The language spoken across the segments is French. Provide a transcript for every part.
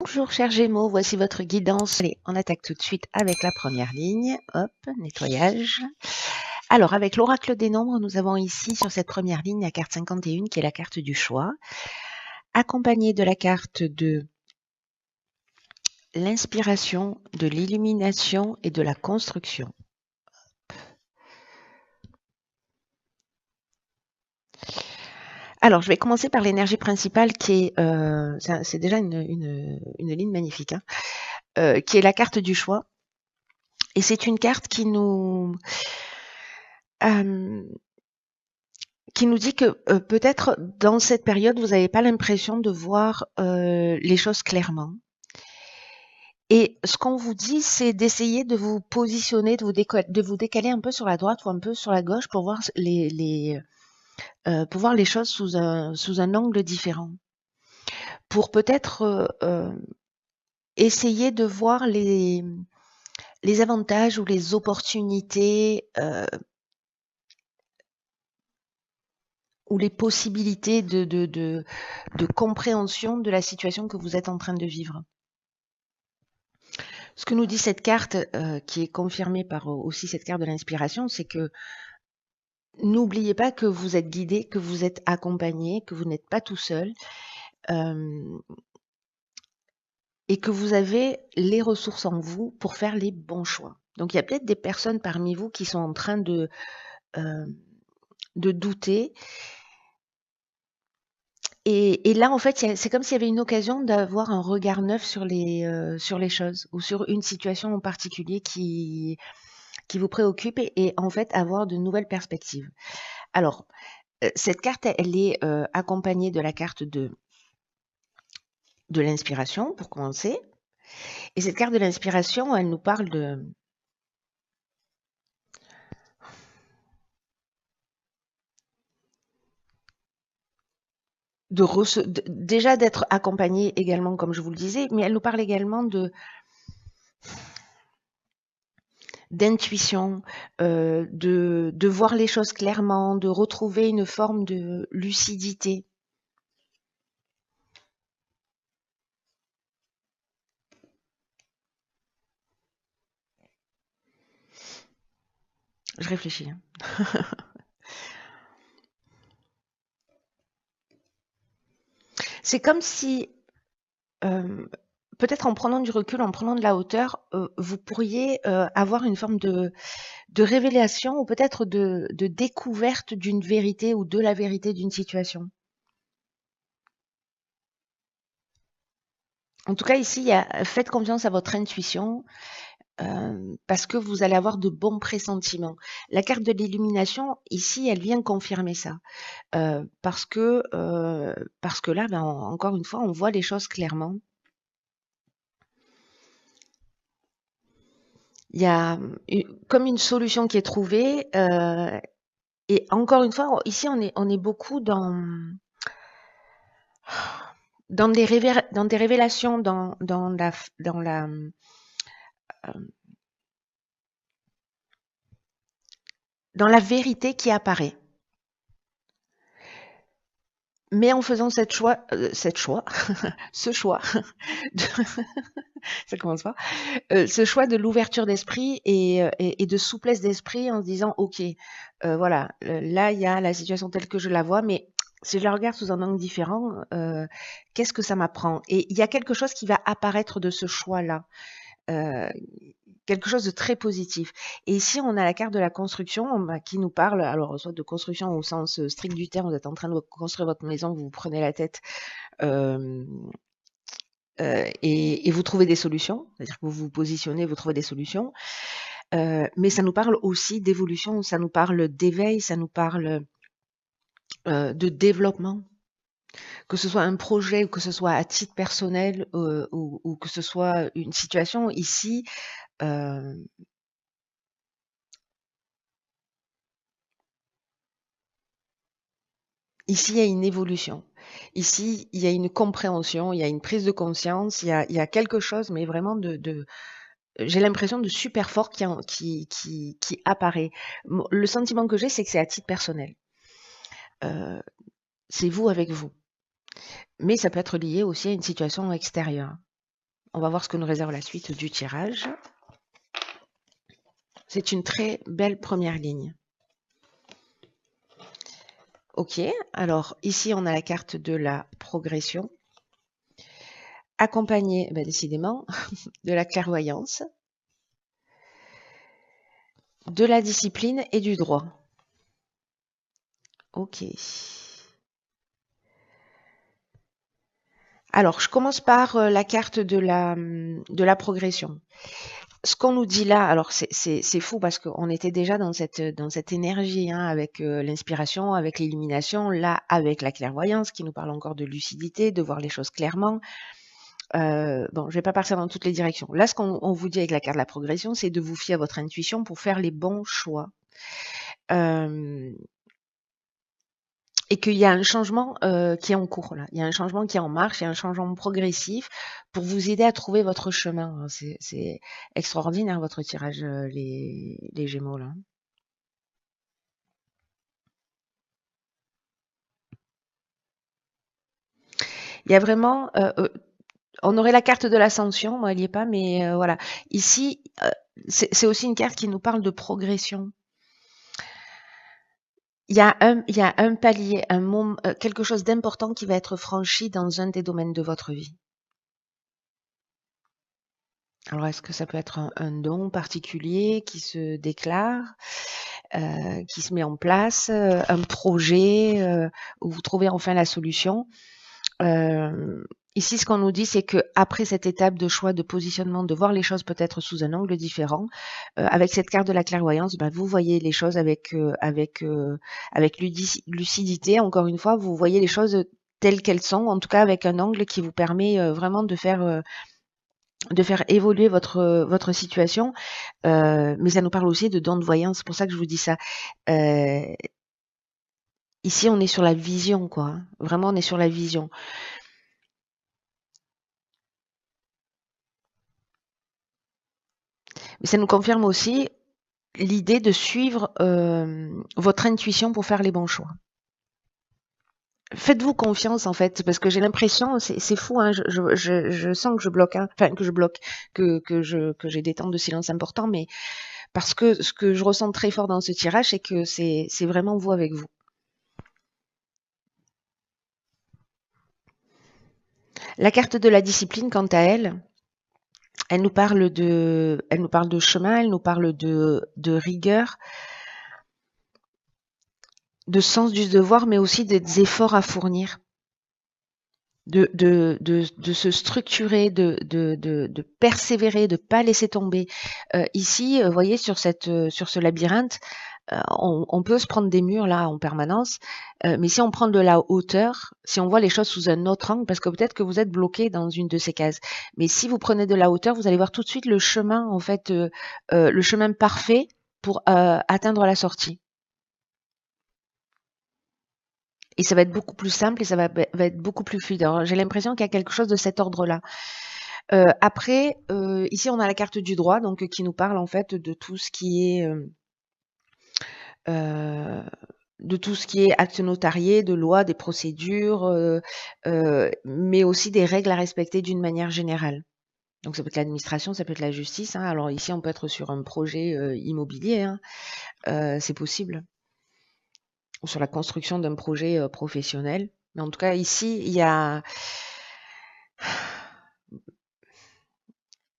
Bonjour chers Gémeaux, voici votre guidance. Allez, on attaque tout de suite avec la première ligne. Hop, nettoyage. Alors, avec l'oracle des nombres, nous avons ici sur cette première ligne la carte 51 qui est la carte du choix, accompagnée de la carte de l'inspiration, de l'illumination et de la construction. Alors, je vais commencer par l'énergie principale qui est, c'est déjà une ligne magnifique, hein, qui est la carte du choix. Et c'est une carte qui nous dit que peut-être dans cette période, vous n'avez pas l'impression de voir les choses clairement. Et ce qu'on vous dit, c'est d'essayer de vous positionner, de vous décaler un peu sur la droite ou un peu sur la gauche pour voir pour voir les choses sous un angle différent. Pour peut-être essayer de voir les avantages ou les opportunités ou les possibilités de compréhension de la situation que vous êtes en train de vivre. Ce que nous dit cette carte, qui est confirmée par aussi cette carte de l'inspiration, c'est que n'oubliez pas que vous êtes guidé, que vous êtes accompagné, que vous n'êtes pas tout seul, et que vous avez les ressources en vous pour faire les bons choix. Donc il y a peut-être des personnes parmi vous qui sont en train de douter. Et là, en fait, c'est comme s'il y avait une occasion d'avoir un regard neuf sur les choses ou sur une situation en particulier qui vous préoccupe et en fait avoir de nouvelles perspectives. Alors, cette carte, elle est accompagnée de la carte de l'inspiration, pour commencer. Et cette carte de l'inspiration, elle nous parle déjà d'être accompagné également, comme je vous le disais, mais elle nous parle également d'intuition, de voir les choses clairement, de retrouver une forme de lucidité. Je réfléchis. C'est comme si, peut-être en prenant du recul, en prenant de la hauteur, vous pourriez avoir une forme de révélation ou peut-être de découverte d'une vérité ou de la vérité d'une situation. En tout cas, ici, faites confiance à votre intuition parce que vous allez avoir de bons pressentiments. La carte de l'illumination, ici, elle vient confirmer ça. Parce que là, ben, encore une fois, on voit les choses clairement. Il y a comme une solution qui est trouvée. Et encore une fois, ici, on est beaucoup dans des révélations, dans la vérité qui apparaît. Mais en faisant ce choix, ça commence pas, ce choix de l'ouverture d'esprit et de souplesse d'esprit en se disant, ok, voilà, là il y a la situation telle que je la vois, mais si je la regarde sous un angle différent, qu'est-ce que ça m'apprend? Et il y a quelque chose qui va apparaître de ce choix-là. Quelque chose de très positif. Et ici, on a la carte de la construction qui nous parle, alors soit de construction au sens strict du terme, vous êtes en train de construire votre maison, vous vous prenez la tête et vous trouvez des solutions, c'est-à-dire que vous vous positionnez, vous trouvez des solutions. Mais ça nous parle aussi d'évolution, ça nous parle d'éveil, ça nous parle de développement. Que ce soit un projet ou que ce soit à titre personnel ou que ce soit une situation ici, ici, il y a une évolution. Ici, il y a une compréhension, il y a une prise de conscience, il y a quelque chose, mais vraiment j'ai l'impression de super fort qui apparaît. Le sentiment que j'ai, c'est que c'est à titre personnel. C'est vous avec vous. Mais ça peut être lié aussi à une situation extérieure. On va voir ce que nous réserve la suite du tirage. C'est une très belle première ligne. Ok, alors ici on a la carte de la progression, accompagnée décidément de la clairvoyance, de la discipline et du droit. Ok. Alors, je commence par la carte de la progression. Ce qu'on nous dit là, alors c'est fou parce qu'on était déjà dans cette énergie, hein, avec l'inspiration, avec l'illumination, là avec la clairvoyance qui nous parle encore de lucidité, de voir les choses clairement. Bon, je vais pas partir dans toutes les directions. Là, ce qu'on vous dit avec la carte de la progression, c'est de vous fier à votre intuition pour faire les bons choix. Et qu'il y a un changement qui est en cours là. Il y a un changement qui est en marche, il y a un changement progressif pour vous aider à trouver votre chemin. C'est extraordinaire votre tirage, les Gémeaux là. Il y a vraiment, on aurait la carte de l'ascension, moi elle n'y est pas, mais voilà. Ici, c'est aussi une carte qui nous parle de progression. Il y a un palier, quelque chose d'important qui va être franchi dans un des domaines de votre vie. Alors, est-ce que ça peut être un don particulier qui se déclare, qui se met en place, un projet où vous trouvez enfin la solution? Ici, ce qu'on nous dit, c'est que après cette étape de choix, de positionnement, de voir les choses peut-être sous un angle différent, avec cette carte de la clairvoyance, vous voyez les choses avec lucidité. Encore une fois, vous voyez les choses telles qu'elles sont, en tout cas avec un angle qui vous permet vraiment de faire évoluer votre situation, mais ça nous parle aussi de dons de voyance. C'est pour ça que je vous dis ça. Ici, on est sur la vision, quoi. Hein. Vraiment, on est sur la vision. Mais ça nous confirme aussi l'idée de suivre votre intuition pour faire les bons choix. Faites-vous confiance en fait, parce que j'ai l'impression, c'est fou, hein, je sens que je bloque, hein, enfin que je bloque, que j'ai des temps de silence importants, mais parce que ce que je ressens très fort dans ce tirage, c'est que c'est vraiment vous avec vous. La carte de la discipline, quant à elle, elle nous parle de chemin, elle nous parle de rigueur, de sens du devoir, mais aussi des efforts à fournir. De se structurer, de persévérer, de pas laisser tomber. Ici, vous voyez, sur ce labyrinthe, on peut se prendre des murs là en permanence, mais si on prend de la hauteur, si on voit les choses sous un autre angle, parce que peut-être que vous êtes bloqué dans une de ces cases, mais si vous prenez de la hauteur, vous allez voir tout de suite le chemin, en fait, le chemin parfait pour atteindre la sortie. Et ça va être beaucoup plus simple et ça va être beaucoup plus fluide. Alors, j'ai l'impression qu'il y a quelque chose de cet ordre-là. Après, ici, on a la carte du droit, donc qui nous parle en fait de tout ce qui est acte notarié, de loi, des procédures, mais aussi des règles à respecter d'une manière générale. Donc ça peut être l'administration, ça peut être la justice. Hein. Alors ici, on peut être sur un projet immobilier, hein. C'est possible. Ou sur la construction d'un projet professionnel. Mais en tout cas, ici, il y a,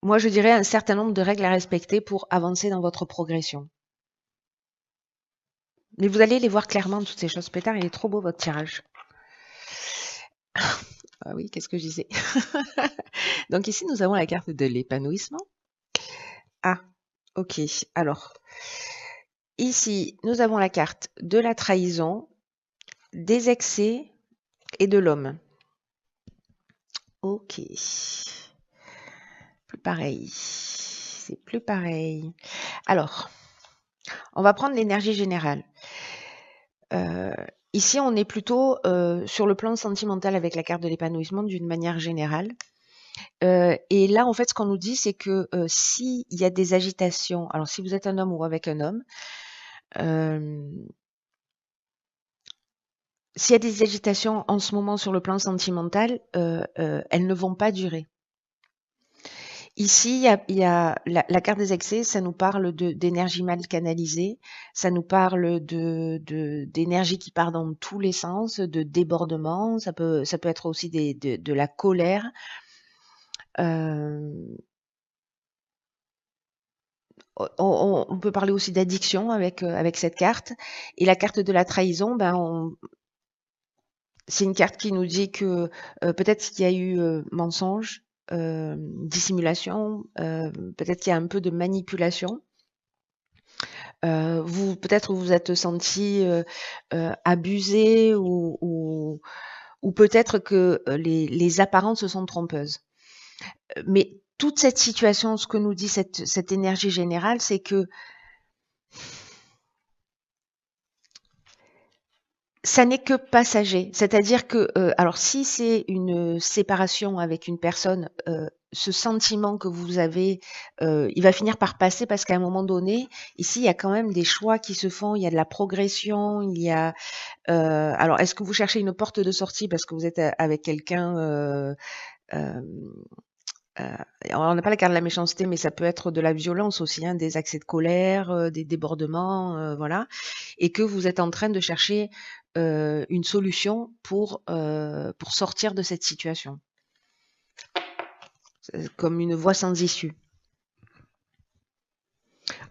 moi je dirais, un certain nombre de règles à respecter pour avancer dans votre progression. Mais vous allez les voir clairement, toutes ces choses. Pétard, il est trop beau votre tirage. Ah oui, qu'est-ce que je disais? Donc ici, nous avons la carte de l'épanouissement. Ah, ok. Alors, ici, nous avons la carte de la trahison, des excès et de l'homme. Ok. Plus pareil. C'est plus pareil. Alors, on va prendre l'énergie générale. Ici, on est plutôt sur le plan sentimental avec la carte de l'épanouissement d'une manière générale. Et là, en fait, ce qu'on nous dit, c'est que s'il y a des agitations, alors si vous êtes un homme ou avec un homme, s'il y a des agitations en ce moment sur le plan sentimental, elles ne vont pas durer. Ici, la carte des excès, ça nous parle d'énergie mal canalisée, ça nous parle d'énergie qui part dans tous les sens, de débordement, ça peut être aussi de la colère. Euh, on peut parler aussi d'addiction avec cette carte. Et la carte de la trahison, c'est une carte qui nous dit que peut-être qu'il y a eu mensonge, dissimulation, peut-être qu'il y a un peu de manipulation. Vous peut-être vous êtes senti abusé ou peut-être que les apparences sont trompeuses. Mais toute cette situation, ce que nous dit cette énergie générale, c'est que ça n'est que passager. C'est-à-dire que, alors si c'est une séparation avec une personne, ce sentiment que vous avez, il va finir par passer parce qu'à un moment donné, ici, il y a quand même des choix qui se font, il y a de la progression, il y a, alors est-ce que vous cherchez une porte de sortie parce que vous êtes avec quelqu'un, hem Heu, on n'a pas la carte de la méchanceté, mais ça peut être de la violence aussi, hein, des accès de colère, des débordements, voilà, et que vous êtes en train de chercher, une solution pour sortir de cette situation. C'est comme une voie sans issue.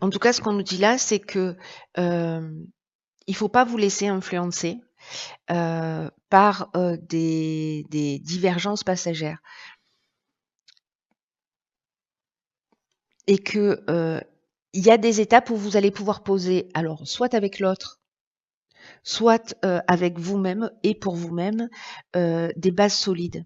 En tout cas, ce qu'on nous dit là, c'est que, il faut pas vous laisser influencer, par, des divergences passagères et que, il y a des étapes où vous allez pouvoir poser, alors soit avec l'autre, soit avec vous-même et pour vous-même, des bases solides.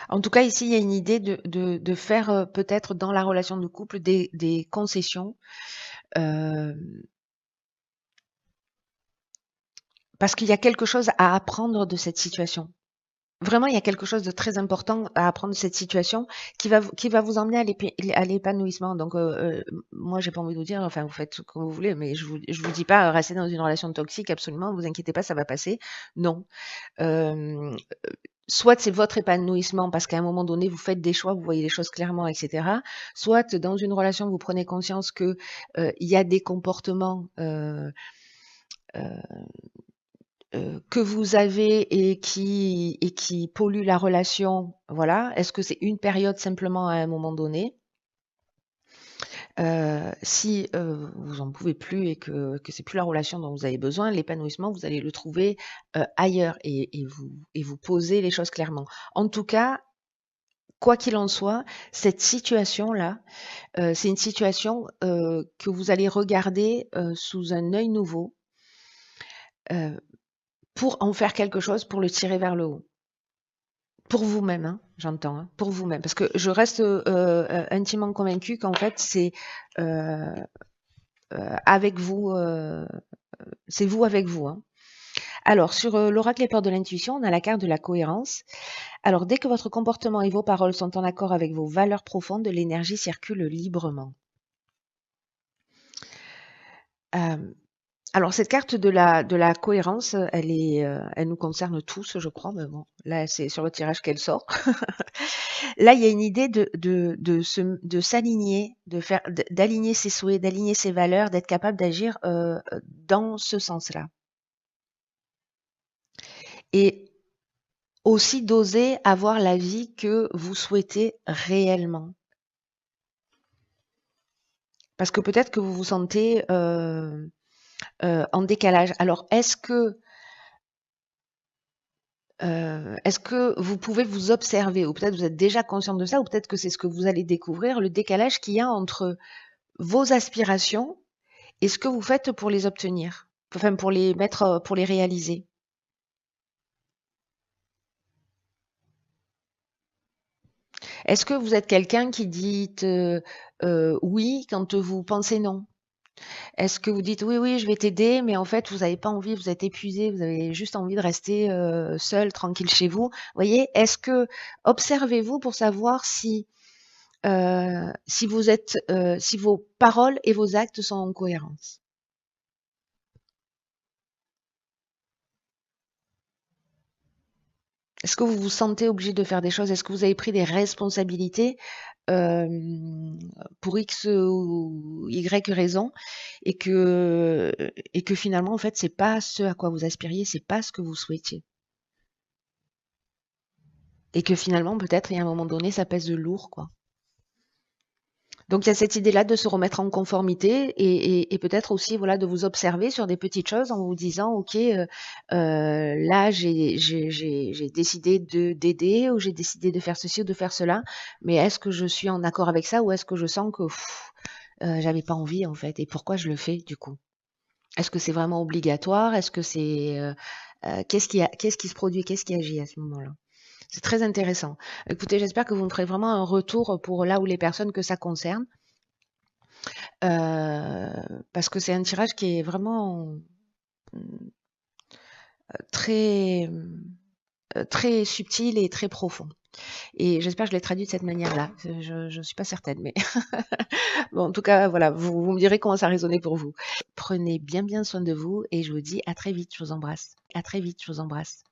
En tout cas, ici, il y a une idée de faire peut-être dans la relation de couple des concessions, euh, parce qu'il y a quelque chose à apprendre de cette situation. Vraiment, il y a quelque chose de très important à apprendre de cette situation qui va vous emmener à l'épanouissement. Donc, moi, j'ai pas envie de vous dire, enfin, vous faites comme vous voulez, mais je vous dis pas, restez dans une relation toxique, absolument, vous inquiétez pas, ça va passer. Non. Euh, Soit c'est votre épanouissement parce qu'à un moment donné, vous faites des choix, vous voyez les choses clairement, etc. Soit dans une relation, vous prenez conscience que il y a des comportements euh, que vous avez et qui polluent la relation. Voilà. Est-ce que c'est une période simplement à un moment donné? Si vous en pouvez plus et que c'est plus la relation dont vous avez besoin, l'épanouissement, vous allez le trouver ailleurs et vous poser les choses clairement. En tout cas, quoi qu'il en soit, cette situation-là, c'est une situation que vous allez regarder sous un œil nouveau euh, pour en faire quelque chose, pour le tirer vers le haut. Pour vous-même, hein, j'entends, hein, pour vous-même. Parce que je reste intimement convaincue qu'en fait, c'est euh, avec vous, c'est vous avec vous. Hein. Alors, sur l'oracle et peurs de l'intuition, on a la carte de la cohérence. Alors, dès que votre comportement et vos paroles sont en accord avec vos valeurs profondes, l'énergie circule librement. Euh, alors cette carte de la cohérence, elle nous concerne tous, je crois, mais bon, là c'est sur le tirage qu'elle sort. Là, il y a une idée de s'aligner, d'aligner ses souhaits, d'aligner ses valeurs, d'être capable d'agir dans ce sens-là. Et aussi d'oser avoir la vie que vous souhaitez réellement. Parce que peut-être que vous vous sentez en décalage. Alors, est-ce que vous pouvez vous observer, ou peut-être vous êtes déjà conscient de ça, ou peut-être que c'est ce que vous allez découvrir, le décalage qu'il y a entre vos aspirations et ce que vous faites pour les obtenir, enfin pour les mettre, pour les réaliser. Est-ce que vous êtes quelqu'un qui dit oui quand vous pensez non? Est-ce que vous dites oui, oui, je vais t'aider, mais en fait vous n'avez pas envie, vous êtes épuisé, vous avez juste envie de rester seul, tranquille chez vous? Vous voyez, observez-vous pour savoir si vos paroles et vos actes sont en cohérence. Est-ce que vous vous sentez obligé de faire des choses? Est-ce que vous avez pris des responsabilités pour X ou Y raison et que finalement, en fait, c'est pas ce à quoi vous aspiriez, c'est pas ce que vous souhaitiez. Et que finalement, peut-être, il y a un moment donné, ça pèse de lourd, quoi. Donc il y a cette idée-là de se remettre en conformité et peut-être aussi voilà de vous observer sur des petites choses en vous disant ok là j'ai décidé de d'aider ou j'ai décidé de faire ceci ou de faire cela, mais est-ce que je suis en accord avec ça ou est-ce que je sens que j'avais pas envie en fait et pourquoi je le fais du coup? Est-ce que c'est vraiment obligatoire? Est-ce que c'est qu'est-ce qui se produit? Qu'est-ce qui agit à ce moment-là? C'est très intéressant. Écoutez, j'espère que vous me ferez vraiment un retour pour là où les personnes que ça concerne. Parce que c'est un tirage qui est vraiment très, très subtil et très profond. Et j'espère que je l'ai traduit de cette manière-là. Je suis pas certaine, mais bon, en tout cas, voilà, vous me direz comment ça résonnait pour vous. Prenez bien soin de vous et je vous dis à très vite. Je vous embrasse. À très vite. Je vous embrasse.